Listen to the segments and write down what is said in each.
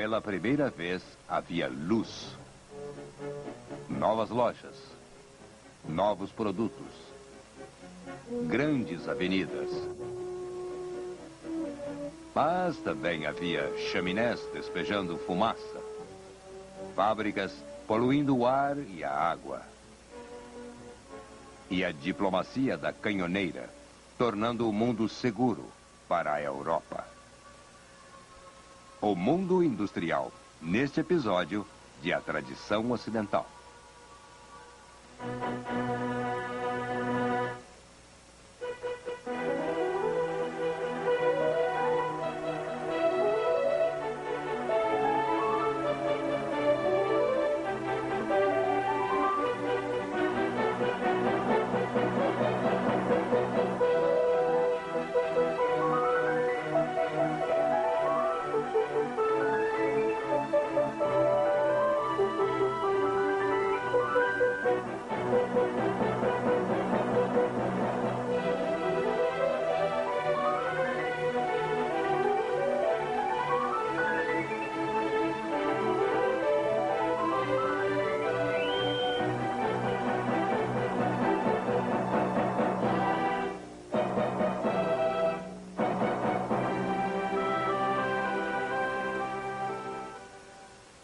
Pela primeira vez, havia luz. Novas lojas. Novos produtos. Grandes avenidas. Mas também havia chaminés despejando fumaça. Fábricas poluindo o ar e a água. E a diplomacia da canhoneira, tornando o mundo seguro para a Europa. O mundo industrial, neste episódio de A Tradição Ocidental.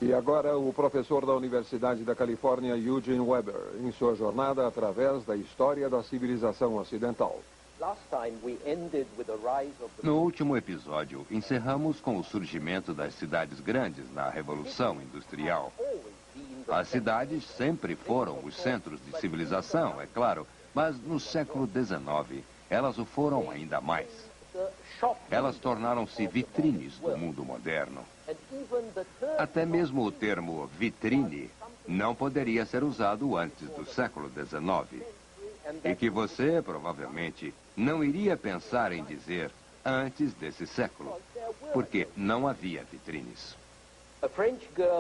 E agora o professor da Universidade da Califórnia, Eugene Weber, em sua jornada através da história da civilização ocidental. No último episódio, encerramos com o surgimento das cidades grandes na Revolução Industrial. As cidades sempre foram os centros de civilização, é claro, mas no século XIX, elas o foram ainda mais. Elas tornaram-se vitrines do mundo moderno. Até mesmo o termo vitrine não poderia ser usado antes do século XIX. E que você, provavelmente, não iria pensar em dizer antes desse século, porque não havia vitrines.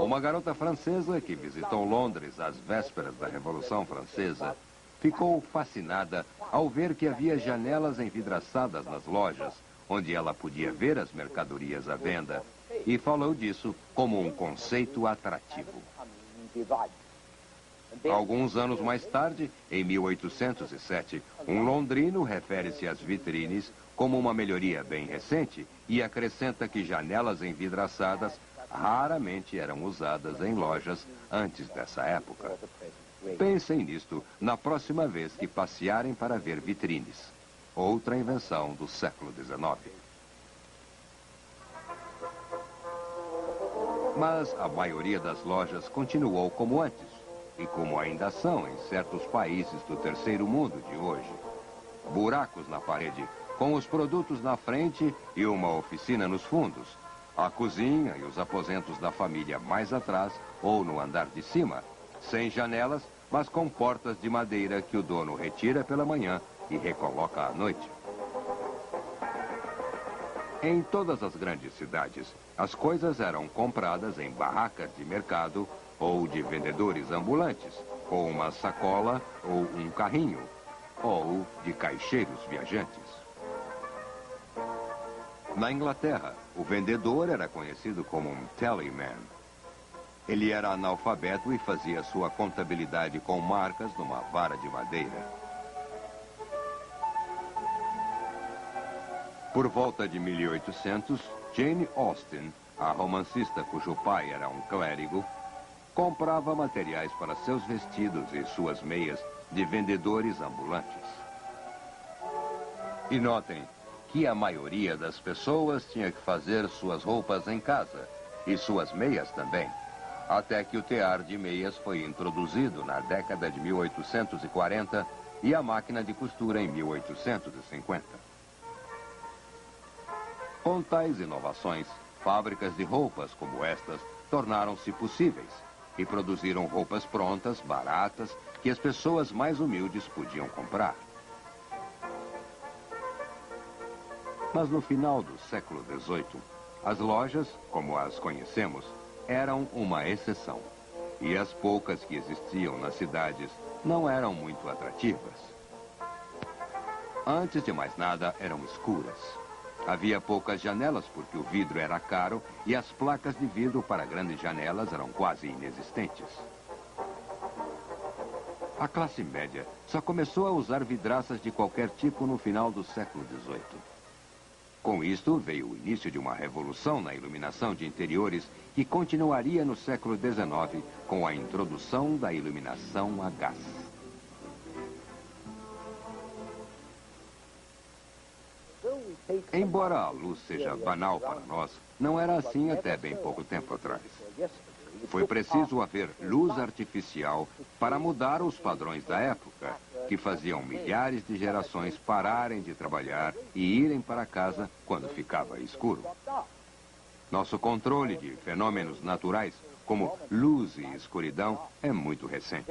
Uma garota francesa que visitou Londres às vésperas da Revolução Francesa ficou fascinada ao ver que havia janelas envidraçadas nas lojas, onde ela podia ver as mercadorias à venda, e falou disso como um conceito atrativo. Alguns anos mais tarde, em 1807, um londrino refere-se às vitrines como uma melhoria bem recente e acrescenta que janelas envidraçadas raramente eram usadas em lojas antes dessa época. Pensem nisto na próxima vez que passearem para ver vitrines. Outra invenção do século XIX. Mas a maioria das lojas continuou como antes, e como ainda são em certos países do terceiro mundo de hoje. Buracos na parede, com os produtos na frente e uma oficina nos fundos. A cozinha e os aposentos da família mais atrás ou no andar de cima, sem janelas, mas com portas de madeira que o dono retira pela manhã e recoloca à noite. Em todas as grandes cidades, as coisas eram compradas em barracas de mercado ou de vendedores ambulantes, com uma sacola ou um carrinho, ou de caixeiros viajantes. Na Inglaterra, o vendedor era conhecido como um tallyman. Ele era analfabeto e fazia sua contabilidade com marcas numa vara de madeira. Por volta de 1800, Jane Austen, a romancista cujo pai era um clérigo, comprava materiais para seus vestidos e suas meias de vendedores ambulantes. E notem que a maioria das pessoas tinha que fazer suas roupas em casa, e suas meias também, até que o tear de meias foi introduzido na década de 1840 e a máquina de costura em 1850. Com tais inovações, fábricas de roupas como estas tornaram-se possíveis e produziram roupas prontas, baratas, que as pessoas mais humildes podiam comprar. Mas no final do século XVIII, as lojas, como as conhecemos, eram uma exceção. E as poucas que existiam nas cidades não eram muito atrativas. Antes de mais nada, eram escuras. Havia poucas janelas porque o vidro era caro e as placas de vidro para grandes janelas eram quase inexistentes. A classe média só começou a usar vidraças de qualquer tipo no final do século XVIII. Com isto, veio o início de uma revolução na iluminação de interiores que continuaria no século XIX com a introdução da iluminação a gás. Embora a luz seja banal para nós, não era assim até bem pouco tempo atrás. Foi preciso haver luz artificial para mudar os padrões da época, que faziam milhares de gerações pararem de trabalhar e irem para casa quando ficava escuro. Nosso controle de fenômenos naturais, como luz e escuridão, é muito recente.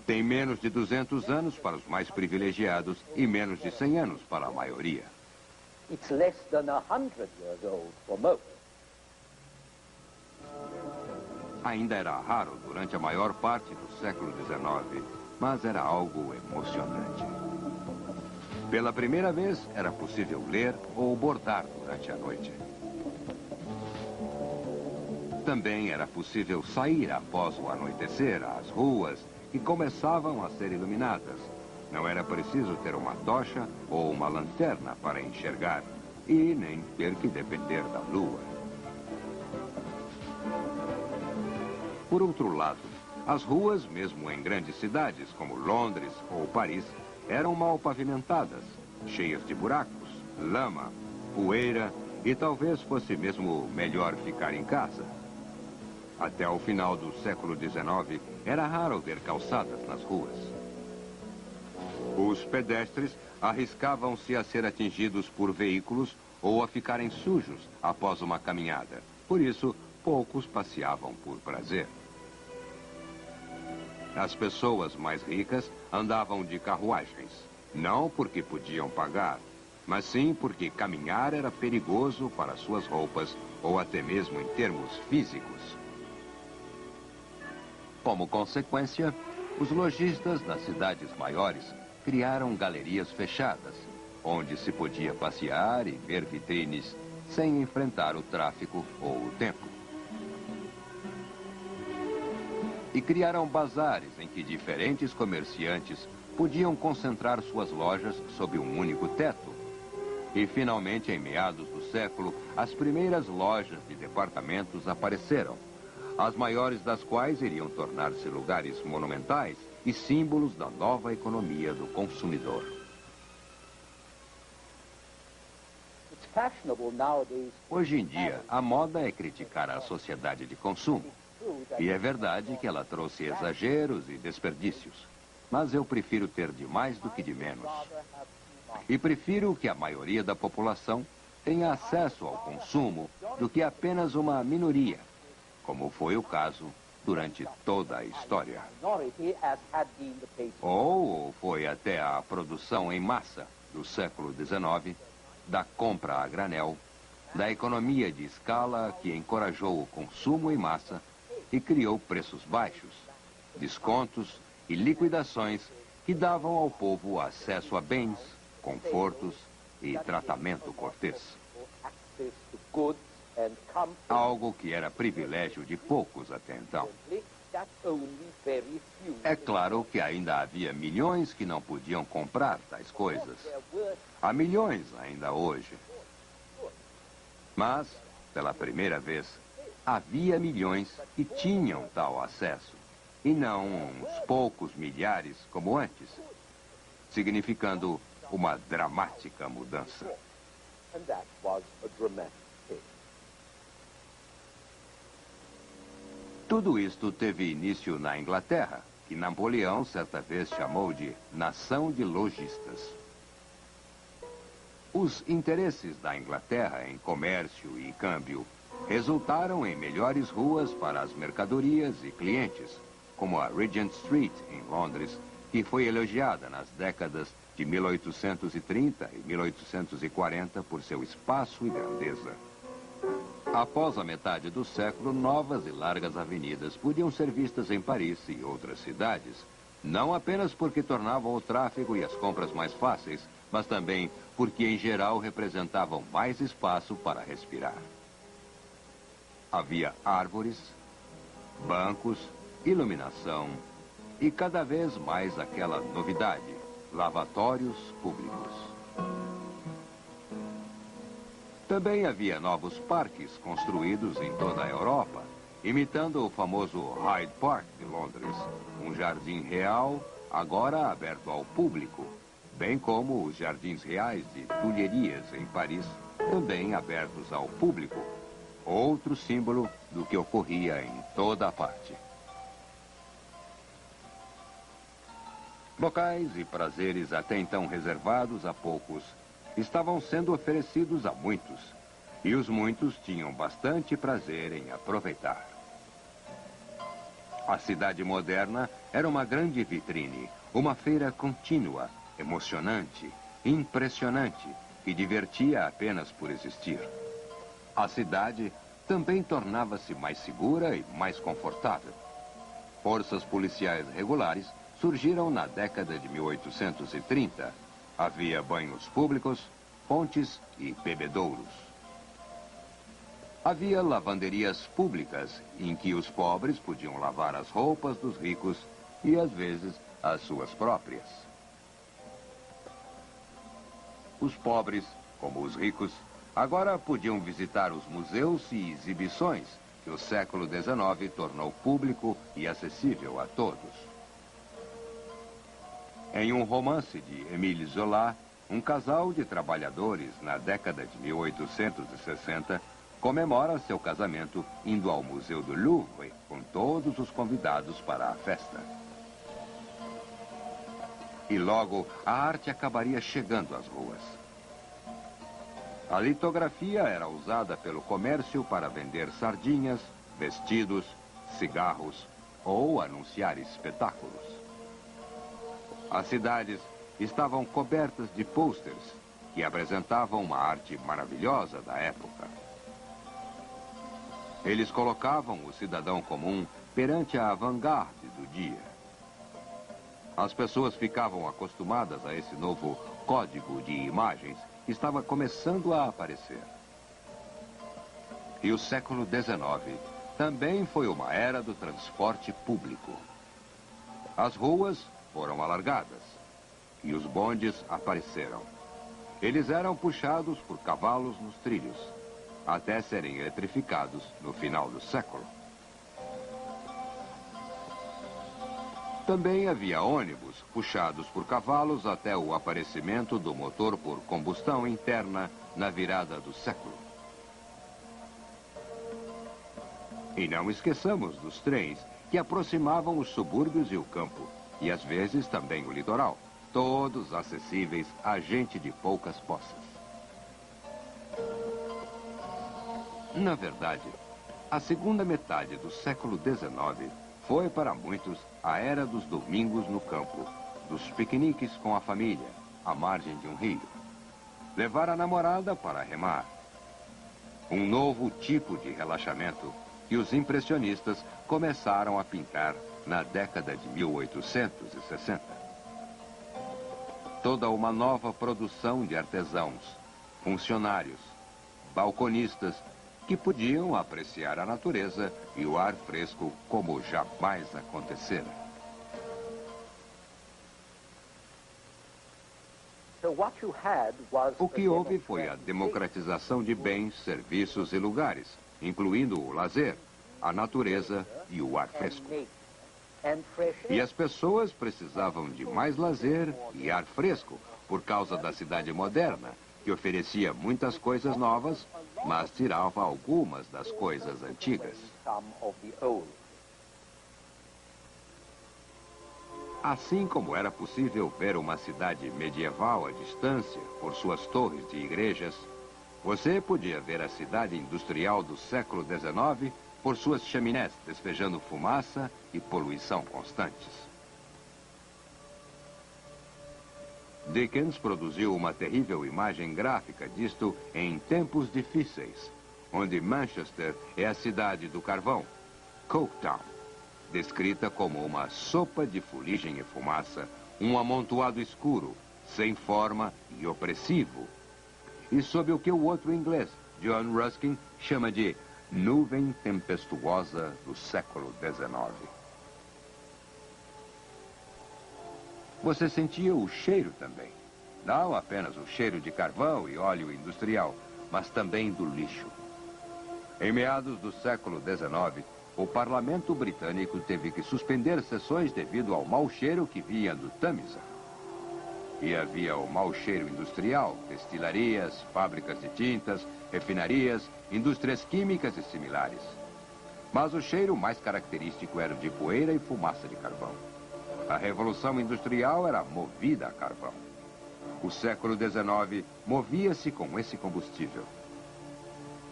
Tem menos de 200 anos para os mais privilegiados e menos de 100 anos para a maioria. It's less than 100 years old for most. Ainda era raro durante a maior parte do século XIX, mas era algo emocionante. Pela primeira vez, era possível ler ou bordar durante a noite. Também era possível sair após o anoitecer às ruas, que começavam a ser iluminadas. Não era preciso ter uma tocha ou uma lanterna para enxergar, e nem ter que depender da lua. Por outro lado, as ruas, mesmo em grandes cidades como Londres ou Paris, eram mal pavimentadas, cheias de buracos, lama, poeira e talvez fosse mesmo melhor ficar em casa. Até o final do século XIX, era raro ver calçadas nas ruas. Os pedestres arriscavam-se a ser atingidos por veículos ou a ficarem sujos após uma caminhada. Por isso, poucos passeavam por prazer. As pessoas mais ricas andavam de carruagens, não porque podiam pagar, mas sim porque caminhar era perigoso para suas roupas ou até mesmo em termos físicos. Como consequência, os lojistas das cidades maiores criaram galerias fechadas, onde se podia passear e ver vitrines sem enfrentar o tráfico ou o tempo. E criaram bazares em que diferentes comerciantes podiam concentrar suas lojas sob um único teto. E, finalmente, em meados do século, as primeiras lojas de departamentos apareceram, as maiores das quais iriam tornar-se lugares monumentais e símbolos da nova economia do consumidor. Hoje em dia, a moda é criticar a sociedade de consumo. E é verdade que ela trouxe exageros e desperdícios. Mas eu prefiro ter de mais do que de menos. E prefiro que a maioria da população tenha acesso ao consumo do que apenas uma minoria, como foi o caso durante toda a história. Ou foi até a produção em massa do século XIX, da compra a granel, da economia de escala que encorajou o consumo em massa e criou preços baixos, descontos e liquidações que davam ao povo acesso a bens, confortos e tratamento cortês. Algo que era privilégio de poucos até então. É claro que ainda havia milhões que não podiam comprar tais coisas. Há milhões ainda hoje. Mas, pela primeira vez, havia milhões que tinham tal acesso, e não uns poucos milhares como antes, significando uma dramática mudança. Tudo isto teve início na Inglaterra, que Napoleão certa vez chamou de nação de lojistas. Os interesses da Inglaterra em comércio e câmbio resultaram em melhores ruas para as mercadorias e clientes, como a Regent Street, em Londres, que foi elogiada nas décadas de 1830 e 1840 por seu espaço e grandeza. Após a metade do século, novas e largas avenidas podiam ser vistas em Paris e outras cidades, não apenas porque tornavam o tráfego e as compras mais fáceis, mas também porque, em geral, representavam mais espaço para respirar. Havia árvores, bancos, iluminação e cada vez mais aquela novidade, lavatórios públicos. Também havia novos parques construídos em toda a Europa, imitando o famoso Hyde Park de Londres, um jardim real, agora aberto ao público, bem como os jardins reais de Tulheries, em Paris, também abertos ao público, outro símbolo do que ocorria em toda a parte. Locais e prazeres até então reservados a poucos estavam sendo oferecidos a muitos, e os muitos tinham bastante prazer em aproveitar. A cidade moderna era uma grande vitrine, uma feira contínua, emocionante, impressionante, que divertia apenas por existir. A cidade também tornava-se mais segura e mais confortável. Forças policiais regulares surgiram na década de 1830. Havia banhos públicos, fontes e bebedouros. Havia lavanderias públicas em que os pobres podiam lavar as roupas dos ricos e, às vezes, as suas próprias. Os pobres, como os ricos, agora podiam visitar os museus e exibições que o século XIX tornou público e acessível a todos. Em um romance de Émile Zola, um casal de trabalhadores na década de 1860 comemora seu casamento indo ao Museu do Louvre com todos os convidados para a festa. E logo a arte acabaria chegando às ruas. A litografia era usada pelo comércio para vender sardinhas, vestidos, cigarros ou anunciar espetáculos. As cidades estavam cobertas de pôsteres que apresentavam uma arte maravilhosa da época. Eles colocavam o cidadão comum perante a avant-garde do dia. As pessoas ficavam acostumadas a esse novo código de imagens que estava começando a aparecer. E o século XIX também foi uma era do transporte público. As ruas foram alargadas e os bondes apareceram. Eles eram puxados por cavalos nos trilhos, até serem eletrificados no final do século. Também havia ônibus puxados por cavalos até o aparecimento do motor por combustão interna na virada do século. E não esqueçamos dos trens que aproximavam os subúrbios e o campo, e às vezes também o litoral, todos acessíveis a gente de poucas posses. Na verdade, a segunda metade do século XIX foi para muitos a era dos domingos no campo, dos piqueniques com a família, à margem de um rio. Levar a namorada para remar. Um novo tipo de relaxamento que os impressionistas começaram a pintar na década de 1860. Toda uma nova produção de artesãos, funcionários, balconistas que podiam apreciar a natureza e o ar fresco como jamais acontecera. O que houve foi a democratização de bens, serviços e lugares, incluindo o lazer, a natureza e o ar fresco. E as pessoas precisavam de mais lazer e ar fresco por causa da cidade moderna, que oferecia muitas coisas novas, mas tirava algumas das coisas antigas. Assim como era possível ver uma cidade medieval à distância por suas torres de igrejas, você podia ver a cidade industrial do século XIX por suas chaminés despejando fumaça e poluição constantes. Dickens produziu uma terrível imagem gráfica disto em Tempos Difíceis, onde Manchester é a cidade do carvão, Coketown, descrita como uma sopa de fuligem e fumaça, um amontoado escuro, sem forma e opressivo. E sob o que o outro inglês, John Ruskin, chama de nuvem tempestuosa do século XIX. Você sentia o cheiro também. Não apenas o cheiro de carvão e óleo industrial, mas também do lixo. Em meados do século XIX, o parlamento britânico teve que suspender sessões devido ao mau cheiro que vinha do Tâmisa. E havia o mau cheiro industrial, destilarias, fábricas de tintas, refinarias, indústrias químicas e similares. Mas o cheiro mais característico era o de poeira e fumaça de carvão. A Revolução Industrial era movida a carvão. O século XIX movia-se com esse combustível.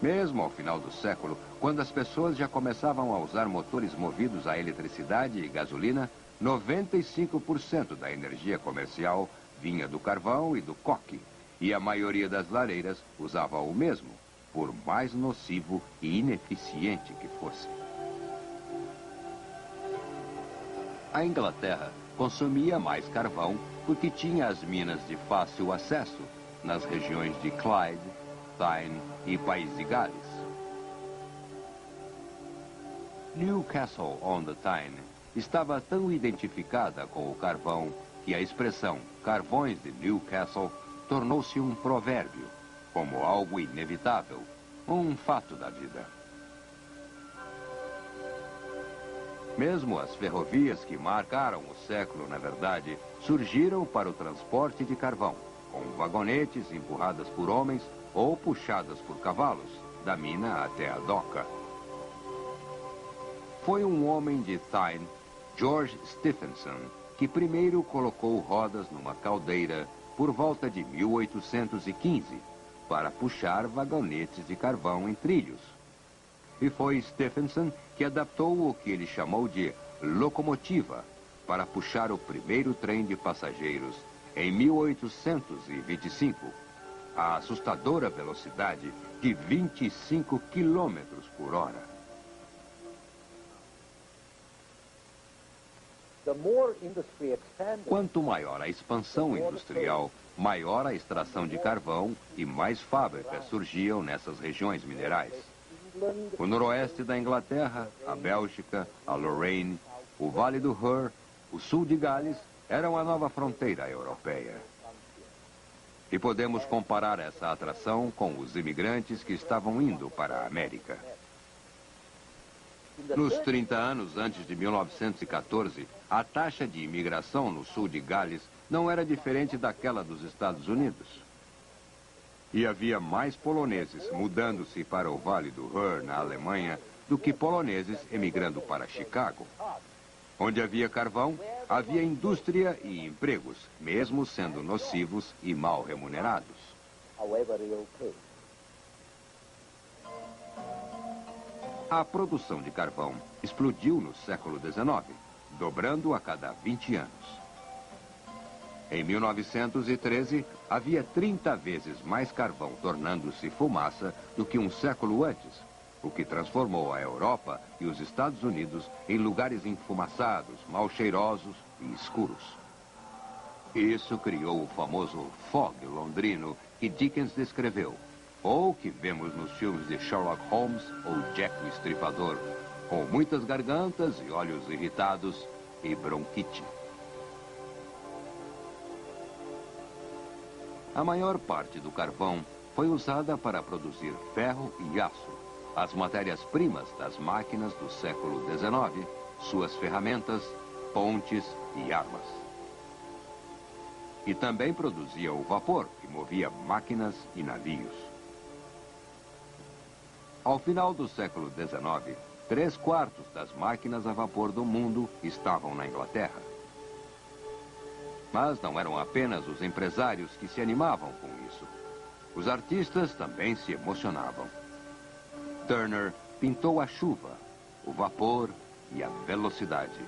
Mesmo ao final do século, quando as pessoas já começavam a usar motores movidos a eletricidade e gasolina, 95% da energia comercial vinha do carvão e do coque, e a maioria das lareiras usava o mesmo, por mais nocivo e ineficiente que fosse. A Inglaterra consumia mais carvão porque tinha as minas de fácil acesso nas regiões de Clyde, Tyne e País de Gales. Newcastle-on-the-Tyne estava tão identificada com o carvão que a expressão carvões de Newcastle tornou-se um provérbio, como algo inevitável, um fato da vida. Mesmo as ferrovias que marcaram o século, na verdade, surgiram para o transporte de carvão, com vagonetes empurradas por homens ou puxadas por cavalos, da mina até a doca. Foi um homem de Tyne, George Stephenson, que primeiro colocou rodas numa caldeira por volta de 1815, para puxar vagonetes de carvão em trilhos. E foi Stephenson que adaptou o que ele chamou de locomotiva para puxar o primeiro trem de passageiros em 1825, a assustadora velocidade de 25 quilômetros por hora. Quanto maior a expansão industrial, maior a extração de carvão e mais fábricas surgiam nessas regiões minerais. O noroeste da Inglaterra, a Bélgica, a Lorraine, o Vale do Ruhr, o sul de Gales eram a nova fronteira europeia. E podemos comparar essa atração com os imigrantes que estavam indo para a América. Nos 30 anos antes de 1914, a taxa de imigração no sul de Gales não era diferente daquela dos Estados Unidos. E havia mais poloneses mudando-se para o Vale do Ruhr, na Alemanha, do que poloneses emigrando para Chicago. Onde havia carvão, havia indústria e empregos, mesmo sendo nocivos e mal remunerados. A produção de carvão explodiu no século XIX, dobrando a cada 20 anos. Em 1913, havia 30 vezes mais carvão tornando-se fumaça do que um século antes, o que transformou a Europa e os Estados Unidos em lugares enfumaçados, mal cheirosos e escuros. Isso criou o famoso fog londrino que Dickens descreveu, ou que vemos nos filmes de Sherlock Holmes ou Jack o Estripador, com muitas gargantas e olhos irritados e bronquite. A maior parte do carvão foi usada para produzir ferro e aço, as matérias-primas das máquinas do século XIX, suas ferramentas, pontes e armas. E também produzia o vapor, que movia máquinas e navios. Ao final do século XIX, 3/4 das máquinas a vapor do mundo estavam na Inglaterra. Mas não eram apenas os empresários que se animavam com isso. Os artistas também se emocionavam. Turner pintou a chuva, o vapor e a velocidade.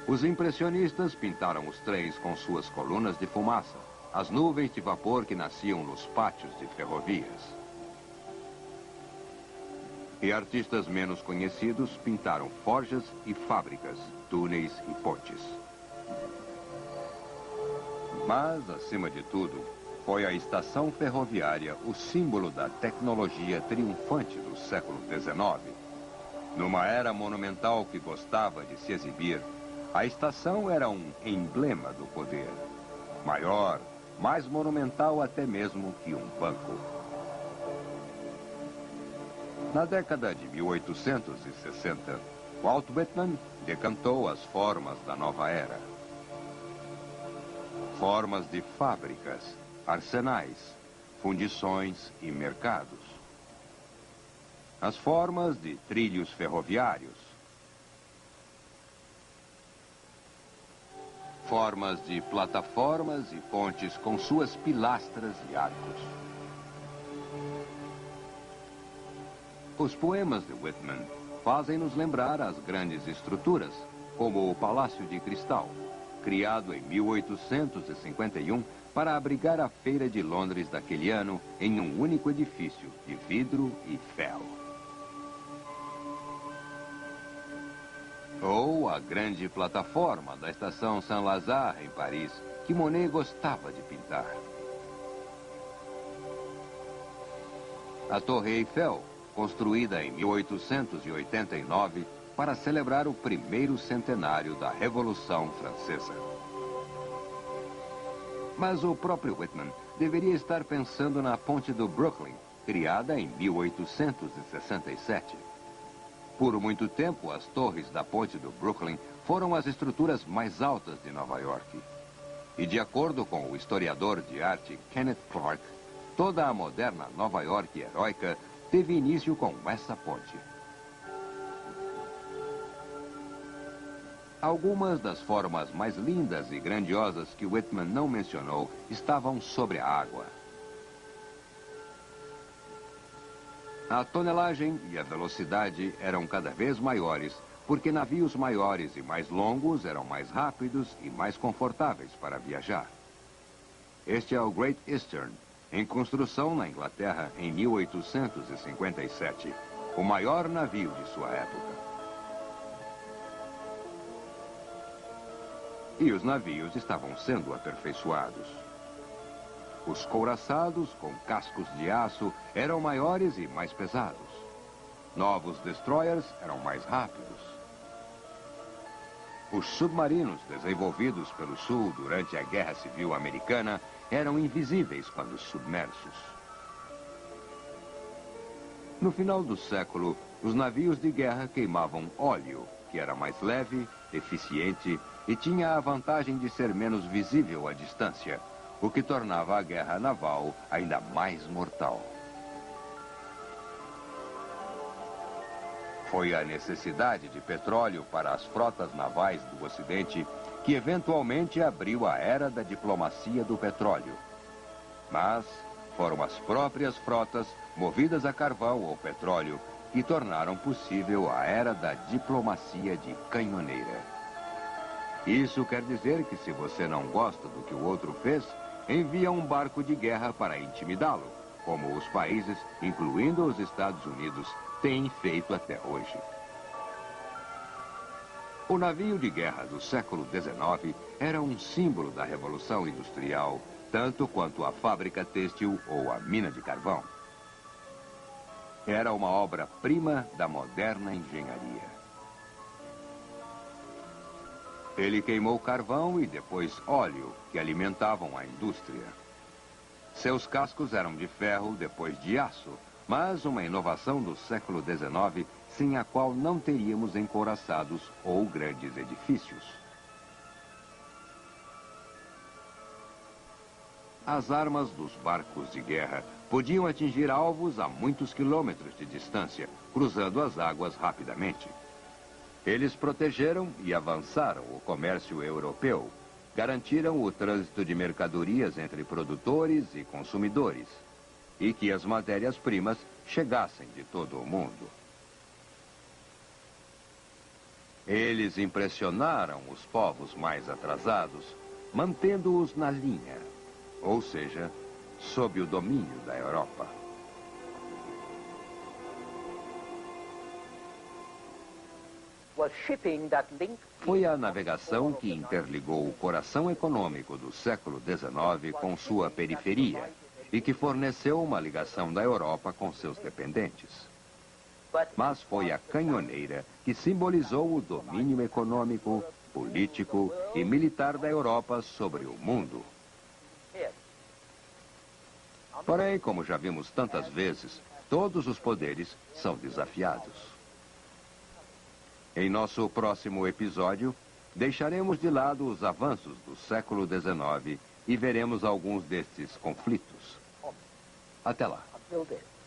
Os impressionistas pintaram os trens com suas colunas de fumaça, as nuvens de vapor que nasciam nos pátios de ferrovias. E artistas menos conhecidos pintaram forjas e fábricas, túneis e pontes. Mas, acima de tudo, foi a estação ferroviária o símbolo da tecnologia triunfante do século XIX. Numa era monumental que gostava de se exibir, a estação era um emblema do poder. Maior, mais monumental até mesmo que um banco. Na década de 1860, Walt Whitman decantou as formas da nova era. Formas de fábricas, arsenais, fundições e mercados. As formas de trilhos ferroviários. Formas de plataformas e pontes com suas pilastras e arcos. Os poemas de Whitman fazem-nos lembrar as grandes estruturas, como o Palácio de Cristal, criado em 1851 para abrigar a Feira de Londres daquele ano em um único edifício de vidro e ferro. Ou a grande plataforma da estação Saint-Lazare, em Paris, que Monet gostava de pintar. A Torre Eiffel, construída em 1889 para celebrar o primeiro centenário da Revolução Francesa. Mas o próprio Whitman deveria estar pensando na ponte do Brooklyn, criada em 1867. Por muito tempo, as torres da ponte do Brooklyn foram as estruturas mais altas de Nova York. E de acordo com o historiador de arte Kenneth Clark, toda a moderna Nova York heróica teve início com essa ponte. Algumas das formas mais lindas e grandiosas que Whitman não mencionou estavam sobre a água. A tonelagem e a velocidade eram cada vez maiores, porque navios maiores e mais longos eram mais rápidos e mais confortáveis para viajar. Este é o Great Eastern, em construção na Inglaterra em 1857, o maior navio de sua época. E os navios estavam sendo aperfeiçoados. Os couraçados, com cascos de aço, eram maiores e mais pesados. Novos destroyers eram mais rápidos. Os submarinos desenvolvidos pelo Sul durante a Guerra Civil Americana eram invisíveis quando submersos. No final do século, os navios de guerra queimavam óleo, que era mais leve, eficiente e tinha a vantagem de ser menos visível à distância, o que tornava a guerra naval ainda mais mortal. Foi a necessidade de petróleo para as frotas navais do Ocidente que eventualmente abriu a era da diplomacia do petróleo. Mas foram as próprias frotas, movidas a carvão ou petróleo, que tornaram possível a era da diplomacia de canhoneira. Isso quer dizer que se você não gosta do que o outro fez, envia um barco de guerra para intimidá-lo, como os países, incluindo os Estados Unidos, têm feito até hoje. O navio de guerra do século XIX era um símbolo da Revolução Industrial, tanto quanto a fábrica têxtil ou a mina de carvão. Era uma obra-prima da moderna engenharia. Ele queimou carvão e depois óleo, que alimentavam a indústria. Seus cascos eram de ferro, depois de aço, mas uma inovação do século XIX, sem a qual não teríamos encouraçados ou grandes edifícios. As armas dos barcos de guerra podiam atingir alvos a muitos quilômetros de distância, cruzando as águas rapidamente. Eles protegeram e avançaram o comércio europeu, garantiram o trânsito de mercadorias entre produtores e consumidores, e que as matérias-primas chegassem de todo o mundo. Eles impressionaram os povos mais atrasados, mantendo-os na linha, ou seja, sob o domínio da Europa. was shipping that linked Foi a navegação que interligou o coração econômico do século XIX com sua periferia e que forneceu uma ligação da Europa com seus dependentes. Mas foi a canhoneira que simbolizou o domínio econômico, político e militar da Europa sobre o mundo. Porém, como já vimos tantas vezes, todos os poderes são desafiados. Em nosso próximo episódio, deixaremos de lado os avanços do século XIX e veremos alguns destes conflitos. Até lá. until then.